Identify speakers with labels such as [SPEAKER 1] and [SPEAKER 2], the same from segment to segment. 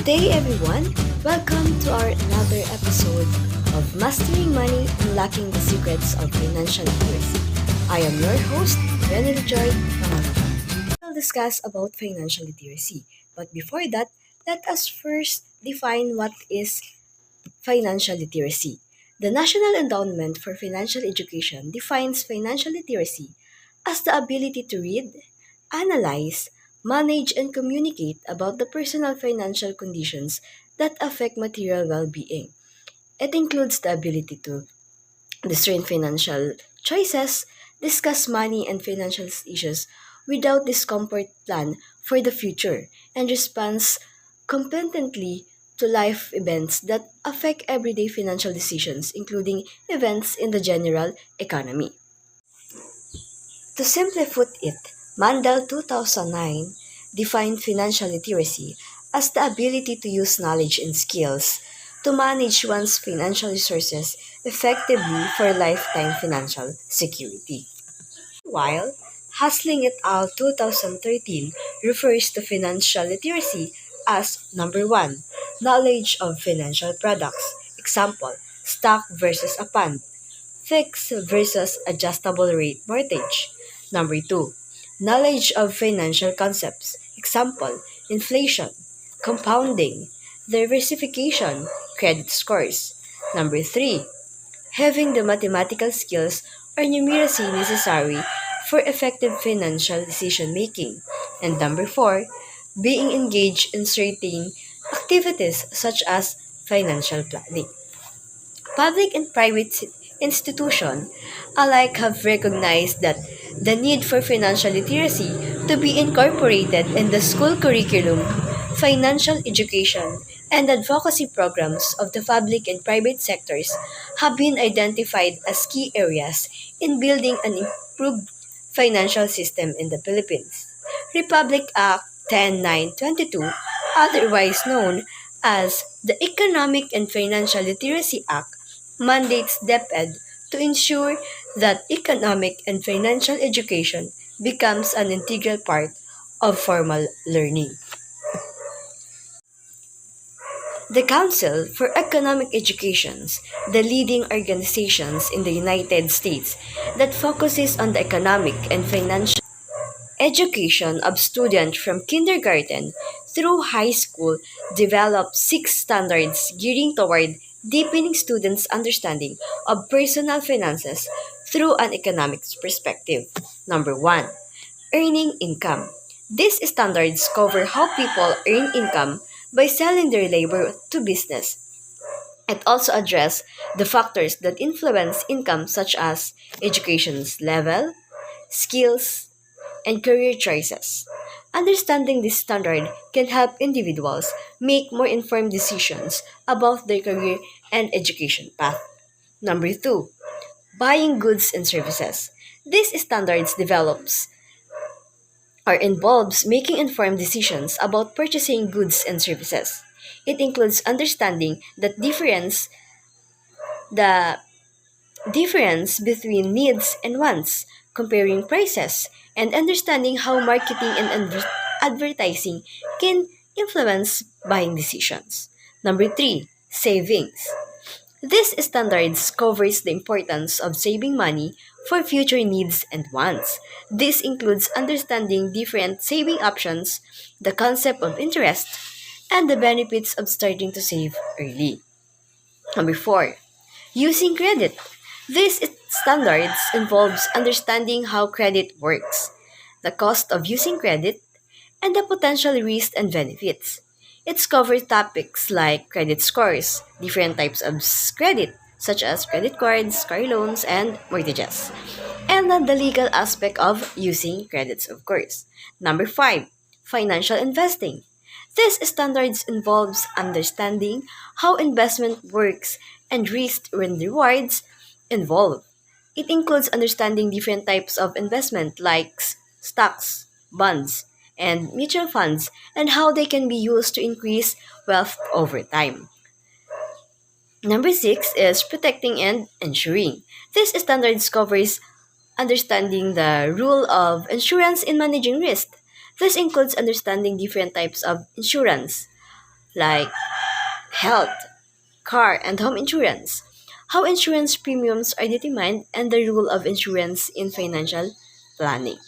[SPEAKER 1] day, everyone. Welcome to our another episode of Mastering Money, Unlocking the Secrets of Financial Literacy. I am your host, Renny Joy Pangalapan. We'll discuss about financial literacy. But before that, let us first define what is financial literacy. The National Endowment for Financial Education defines financial literacy as the ability to read, analyze, manage, and communicate about the personal financial conditions that affect material well being. It includes the ability to discern financial choices, discuss money and financial issues without discomfort, plan for the future, and response competently to life events that affect everyday financial decisions, including events in the general economy. To simply put it, Mandel 2009 defined financial literacy as the ability to use knowledge and skills to manage one's financial resources effectively for lifetime financial security. While Hustling et al. 2013 refers to financial literacy as number 1, knowledge of financial products. Example, stock versus a bond, fixed versus adjustable rate mortgage. Number 2, knowledge of financial concepts. Example, inflation, compounding, diversification, credit scores. Number 3, having the mathematical skills or numeracy necessary for effective financial decision making. And number 4, being engaged in certain activities such as financial planning. Public and private institutions alike have recognized that the need for financial literacy to be incorporated in the school curriculum, financial education, and advocacy programs of the public and private sectors have been identified as key areas in building an improved financial system in the Philippines. Republic Act 10922, otherwise known as the Economic and Financial Literacy Act, mandates DepEd to ensure that economic and financial education becomes an integral part of formal learning. The Council for Economic Educations, the leading organizations in the United States that focuses on the economic and financial education of students from kindergarten through high school, develops 6 standards gearing toward deepening students' understanding of personal finances through an economics perspective. Number 1, earning income. These standards cover how people earn income by selling their labor to business. It also addresses the factors that influence income such as education's level, skills, and career choices. Understanding this standard can help individuals make more informed decisions about their career and education path. Number 2, buying goods and services. These standards develops or involves making informed decisions about purchasing goods and services. It includes understanding the difference between needs and wants, comparing prices, and understanding how marketing and advertising can influence buying decisions. Number 3, savings. This standards covers the importance of saving money for future needs and wants. This includes understanding different saving options, the concept of interest, and the benefits of starting to save early. Number 4, using credit. This standards involves understanding how credit works, the cost of using credit, and the potential risks and benefits. It covers topics like credit scores, different types of credit, such as credit cards, car loans, and mortgages, and then the legal aspect of using credits, of course. Number 5, financial investing. This standards involves understanding how investment works and risk and rewards involved. It includes understanding different types of investment like stocks, bonds, and mutual funds and how they can be used to increase wealth over time. Number 6 is protecting and ensuring. This standards covers understanding the rule of insurance in managing risk. This includes understanding different types of insurance, like health, car, and home insurance. How insurance premiums are determined and the role of insurance in financial planning.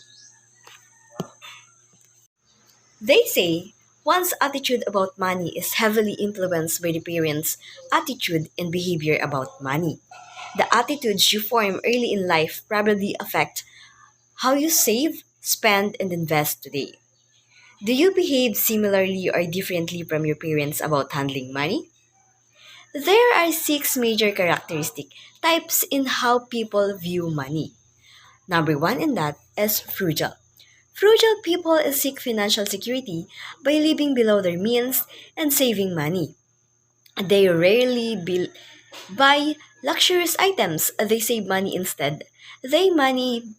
[SPEAKER 1] They say one's attitude about money is heavily influenced by the parents' attitude and behavior about money. The attitudes you form early in life probably affect how you save, spend, and invest today. Do you behave similarly or differently from your parents about handling money? There are six major characteristic types in how people view money. Number one in that is frugal. Frugal people seek financial security by living below their means and saving money. They rarely buy luxurious items. They save money instead. They money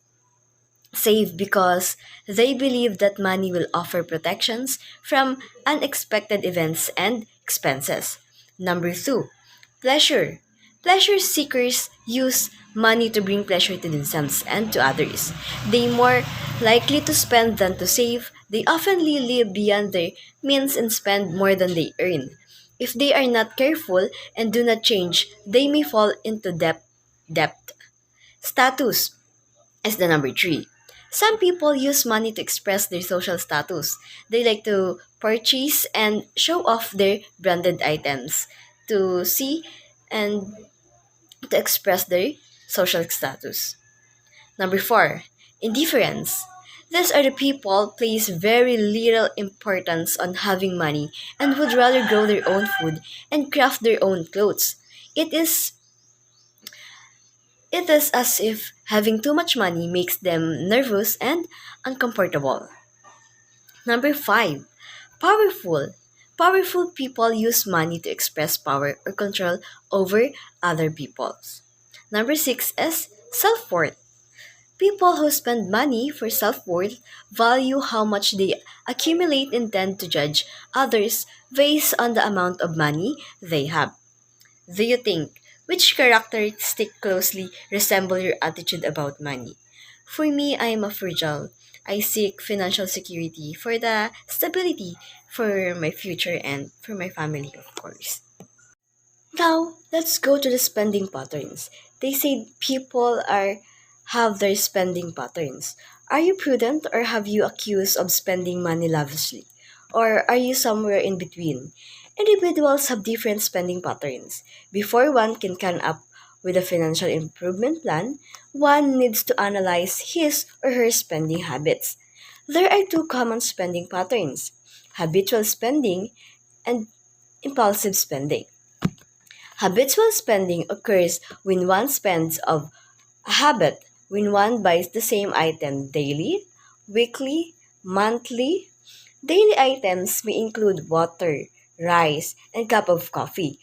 [SPEAKER 1] save because they believe that money will offer protections from unexpected events and expenses. Number two, pleasure. Pleasure seekers use money to bring pleasure to themselves and to others. They more likely to spend than to save. They often live beyond their means and spend more than they earn. If they are not careful and do not change, they may fall into debt. Status is the number three. Some people use money to express their social status. They like to purchase and show off their branded items to see and to express their social status. Number four, indifference. These are the people place very little importance on having money and would rather grow their own food and craft their own clothes. It is It is as if having too much money makes them nervous and uncomfortable. Number five, powerful. Powerful people use money to express power or control over other people's. Number six is self worth. People who spend money for self worth value how much they accumulate and tend to judge others based on the amount of money they have. Do you think which characteristic closely resemble your attitude about money? For me, I am a frugal. I seek financial security for the stability for my future and for my family, of course. Now, let's go to the spending patterns. They say people are have their spending patterns. Are you prudent or have you accused of spending money lavishly? Or are you somewhere in between? Individuals have different spending patterns. Before one can come up with a financial improvement plan, one needs to analyze his or her spending habits. There are two common spending patterns: habitual spending and impulsive spending. Habitual spending occurs when one spends of a habit, when one buys the same item daily, weekly, monthly. Daily items may include water, rice, and cup of coffee.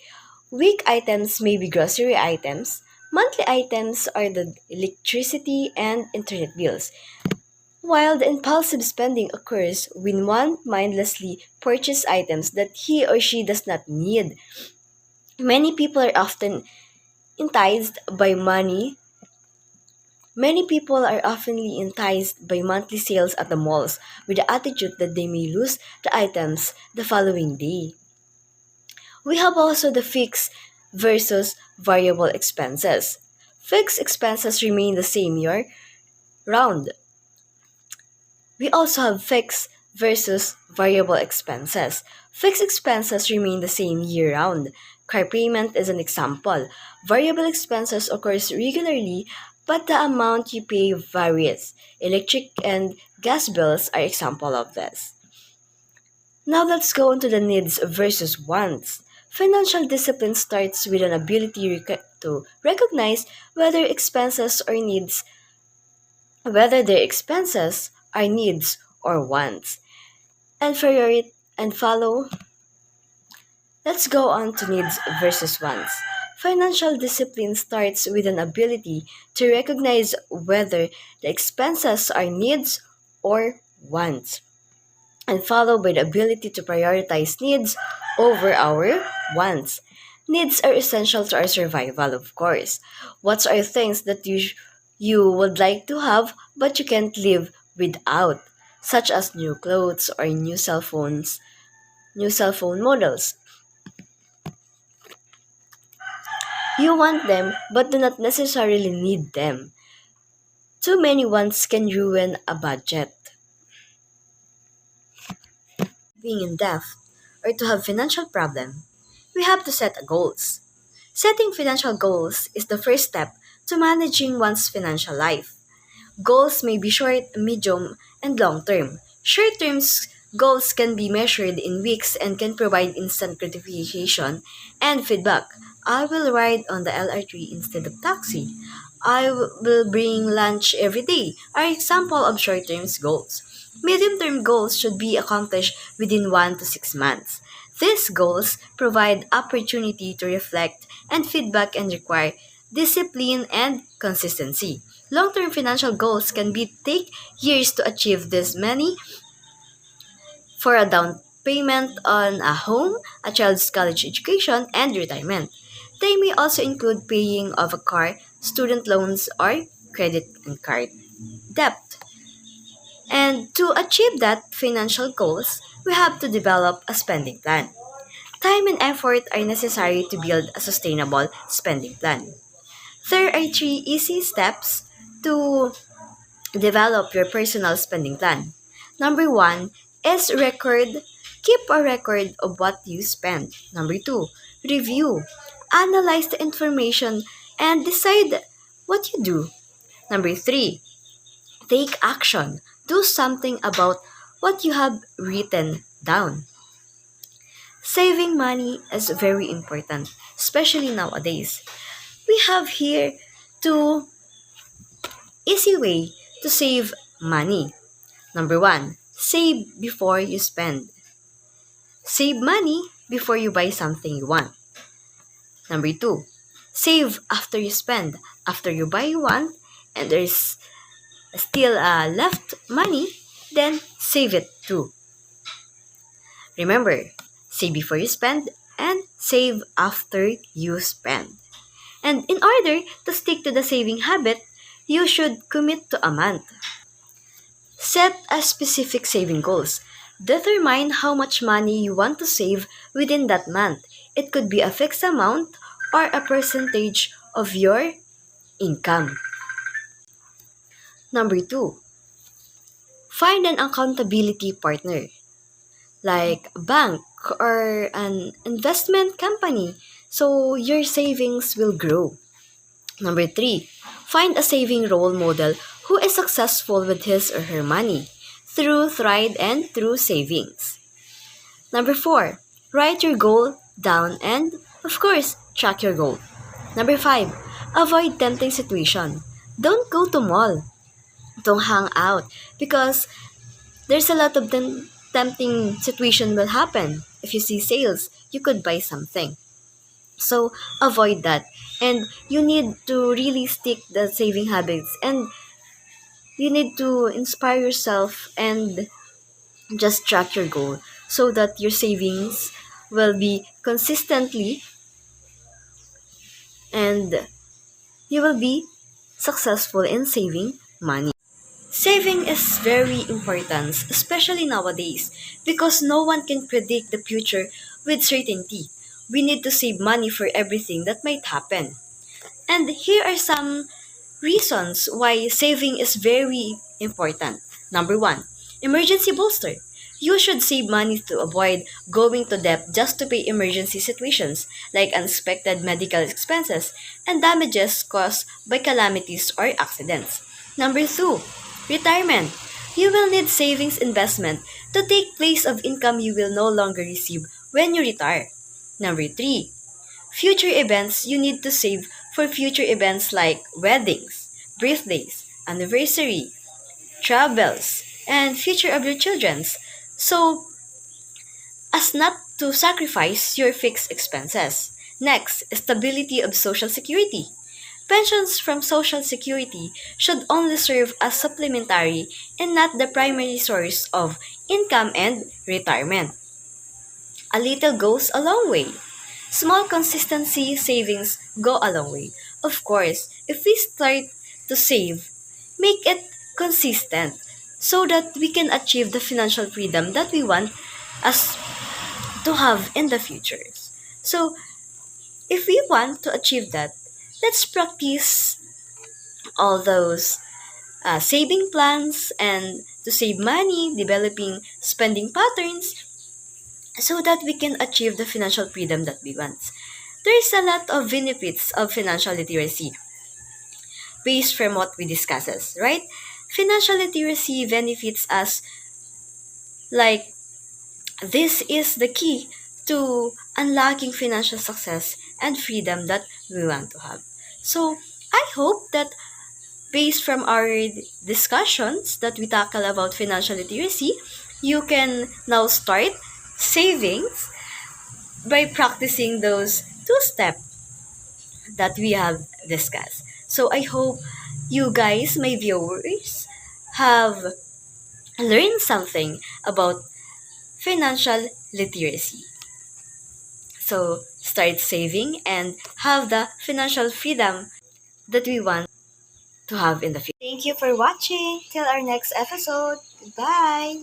[SPEAKER 1] Week items may be grocery items. Monthly items are the electricity and internet bills. While the impulsive spending occurs when one mindlessly purchases items that he or she does not need. Many people are often enticed by money Many people are often enticed by monthly sales at the malls with the attitude that they may lose the items the following day. We have also the fixed versus variable expenses. Fixed expenses remain the same year round. We also have fixed versus variable expenses. Fixed expenses remain the same year round. Car payment is an example. Variable expenses occurs regularly, but the amount you pay varies. Electric and gas bills are example of this. Now let's go into the needs versus wants. Financial discipline starts with an ability to recognize whether their expenses are needs or wants, and follow. Let's go on to needs versus wants. Financial discipline starts with an ability to recognize whether the expenses are needs or wants, and followed by the ability to prioritize needs over our wants. Needs are essential to our survival, of course. What are things that you would like to have but you can't live without, such as new clothes or new cell phone models. You want them but do not necessarily need them. Too many wants can ruin a budget. Being in debt or to have financial problem, we have to set goals. Setting financial goals is the first step to managing one's financial life. Goals may be short, medium, and long term. Short term goals can be measured in weeks and can provide instant gratification and feedback. I will ride on the LR3 instead of taxi. I will bring lunch every day are example of short term goals. Medium term goals should be accomplished within 1 to 6 months. These goals provide opportunity to reflect and feedback and require discipline and consistency. Long-term financial goals can be take years to achieve this many for a down payment on a home, a child's college education, and retirement. They may also include paying of a car, student loans, or credit and card debt. And to achieve that financial goals, we have to develop a spending plan. Time and effort are necessary to build a sustainable spending plan. There are three easy steps to develop your personal spending plan. Number one is record. Keep a record of what you spend. Number two, review. Analyze the information and decide what you do. Number three, take action. Do something about what you have written down. Saving money is very important, especially nowadays. We have here two easy way to save money. Number one, save before you spend. Save money before you buy something you want. Number two, save after you spend. After you buy you want and there's still left money, then save it too. Remember, save before you spend and save after you spend. And in order to stick to the saving habit, you should commit to a month. Set a specific saving goals. Determine how much money you want to save within that month. It could be a fixed amount or a percentage of your income. Number two, find an accountability partner like a bank or an investment company so your savings will grow. Number three, find a saving role model who is successful with his or her money through tried and through savings. Number four, write your goal down and, of course, track your goal. Number five, avoid tempting situation. Don't go to mall. Don't hang out because there's a lot of tempting situation will happen. If you see sales, you could buy something. So avoid that. And you need to really stick the saving habits and you need to inspire yourself and just track your goal so that your savings will be consistently and you will be successful in saving money. Saving is very important, especially nowadays, because no one can predict the future with certainty. We need to save money for everything that might happen. And here are some reasons why saving is very important. Number one, emergency bolster. You should save money to avoid going to debt just to pay emergency situations like unexpected medical expenses and damages caused by calamities or accidents. Number two, retirement. You will need savings investment to take place of income you will no longer receive when you retire. Number three, future events. You need to save for future events like weddings, birthdays, anniversary, travels, and future of your children's. So, as not to sacrifice your fixed expenses. Next, stability of Social Security. Pensions from Social Security should only serve as supplementary and not the primary source of income and retirement. A little goes a long way. Small consistency savings go a long way. Of course, if we start to save, make it consistent so that we can achieve the financial freedom that we want us to have in the future. So, If we want to achieve that, let's practice all those saving plans and to save money, developing spending patterns so that we can achieve the financial freedom that we want. There is a lot of benefits of financial literacy based from what we discusses, right? Financial literacy benefits us like this is the key to unlocking financial success and freedom that we want to have. So, I hope that based from our discussions that we tackle about financial literacy, you can now start savings by practicing those two steps that we have discussed. So I hope you guys, my viewers, have learned something about financial literacy. So start saving and have the financial freedom that we want to have in the future. Thank you for watching. Till our next episode. Goodbye.